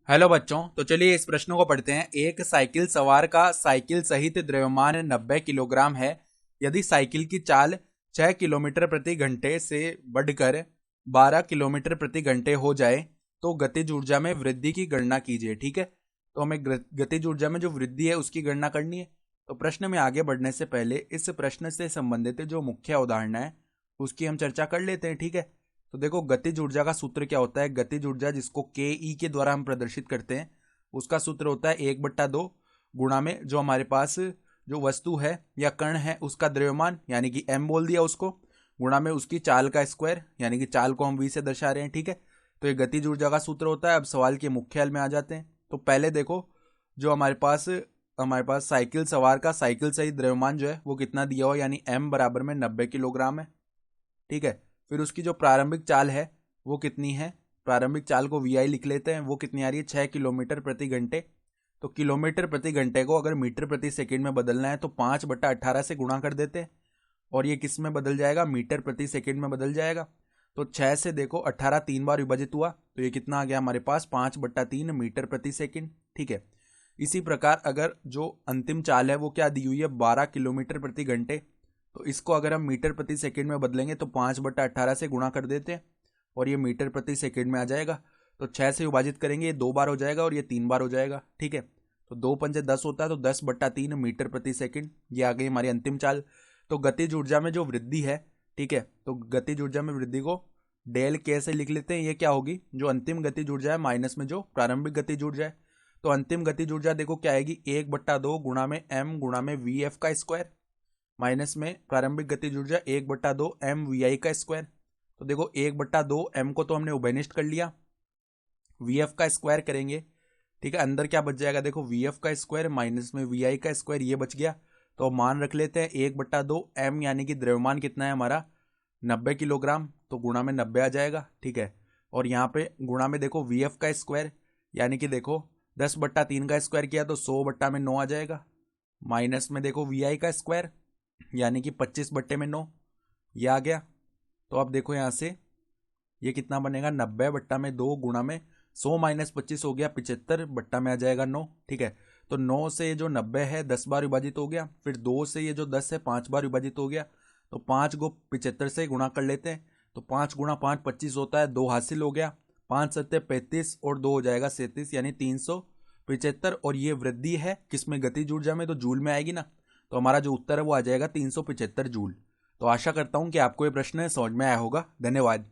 Hello बच्चों, तो चलिए इस प्रश्न को पढ़ते हैं। एक साइकिल सवार का साइकिल सहित द्रव्यमान 90 किलोग्राम है। यदि साइकिल की चाल 6 किलोमीटर प्रति घंटे से बढ़कर 12 किलोमीटर प्रति घंटे हो जाए तो गतिज ऊर्जा में वृद्धि की गणना कीजिए। ठीक है, तो हमें गतिज ऊर्जा में जो वृद्धि है उसकी गणना करनी है। तो प्रश्न में आगे बढ़ने से पहले इस प्रश्न से संबंधित जो मुख्य अवधारणा है उसकी हम चर्चा कर लेते हैं। ठीक है, तो देखो गतिज ऊर्जा का सूत्र क्या होता है। गतिज ऊर्जा जिसको के ई के द्वारा हम प्रदर्शित करते हैं उसका सूत्र होता है 1/2 गुणा में जो हमारे पास जो वस्तु है या कण है उसका द्रव्यमान यानी कि एम बोल दिया उसको, गुणा में उसकी चाल का स्क्वायर यानी कि चाल को हम वी से दर्शा रहे हैं। ठीक है, तो ये गतिज ऊर्जा का सूत्र होता है। अब सवाल के मुख्य हल में आ जाते हैं। तो पहले देखो, जो हमारे पास साइकिल सवार का साइकिल सहित द्रव्यमान जो है वो कितना दिया हुआ, यानी एम बराबर में 90 किलोग्राम है। ठीक है, फिर उसकी जो प्रारंभिक चाल है वो कितनी है, प्रारंभिक चाल को वी आई लिख लेते हैं। वो कितनी आ रही है, 6 किलोमीटर प्रति घंटे। तो किलोमीटर प्रति घंटे को अगर मीटर प्रति सेकंड में बदलना है तो 5/18 से गुणा कर देते हैं और ये किस में बदल जाएगा, मीटर प्रति सेकंड में बदल जाएगा। तो 6 से देखो 18 3 बार विभाजित हुआ तो ये कितना आ गया हमारे पास, 5/3 मीटर प्रति सेकंड। ठीक है, इसी प्रकार अगर जो अंतिम चाल है वो क्या दी हुई है, 12 किलोमीटर प्रति घंटे। तो इसको अगर हम मीटर प्रति सेकंड में बदलेंगे तो 5/18 से गुणा कर देते हैं और ये मीटर प्रति सेकंड में आ जाएगा। तो 6 से विभाजित करेंगे, ये 2 बार हो जाएगा और ये 3 बार हो जाएगा। ठीक है, तो 2×5 = 10 होता है, तो 10/3 मीटर प्रति सेकंड ये आ गई हमारी अंतिम चाल। तो गतिज ऊर्जा में जो वृद्धि है, ठीक है, तो गतिज ऊर्जा में वृद्धि को डेल के से लिख लेते हैं। ये क्या होगी, जो अंतिम गतिज ऊर्जा है माइनस में जो प्रारंभिक गतिज ऊर्जा है। तो अंतिम गतिज ऊर्जा देखो क्या आएगी, 1/2 गुणा में एम गुणा में वी एफ का स्क्वायर माइनस में प्रारंभिक गतिज ऊर्जा 1/2 एम वी आई का स्क्वायर। तो देखो 1/2 एम को तो हमने उभयनिष्ठ कर लिया, वी एफ का स्क्वायर करेंगे। ठीक है, अंदर क्या बच जाएगा, देखो वी एफ का स्क्वायर माइनस में वी आई का स्क्वायर, ये बच गया। तो मान रख लेते हैं 1/2 एम यानी कि द्रव्यमान कितना है हमारा 90 किलोग्राम, तो गुणा में 90 आ जाएगा। ठीक है, और यहाँ पे गुणा में देखो वी एफ का स्क्वायर यानी कि देखो 10/3 का स्क्वायर किया तो 100/9 आ जाएगा। माइनस में देखो वी आई का स्क्वायर यानी कि 25/9 ये आ गया। तो अब देखो यहाँ से ये कितना बनेगा, 90/2 गुणा में 100 माइनस 25 हो गया 75 में आ जाएगा 9। ठीक है, तो 9 से जो 90 है 10 बार विभाजित हो गया, फिर 2 से ये जो 10 है 5 बार विभाजित हो गया। तो 5 को 75 से गुणा कर लेते हैं, तो 5 × 5 25 होता है, 2 हासिल हो गया, 5×7 35 और 2 हो जाएगा 37 यानी 375। और ये वृद्धि है किसमें, गतिज ऊर्जा में, तो जूल में आएगी ना। तो हमारा जो उत्तर है वो आ जाएगा 375 जूल। तो आशा करता हूं कि आपको ये प्रश्न समझ में आया होगा। धन्यवाद।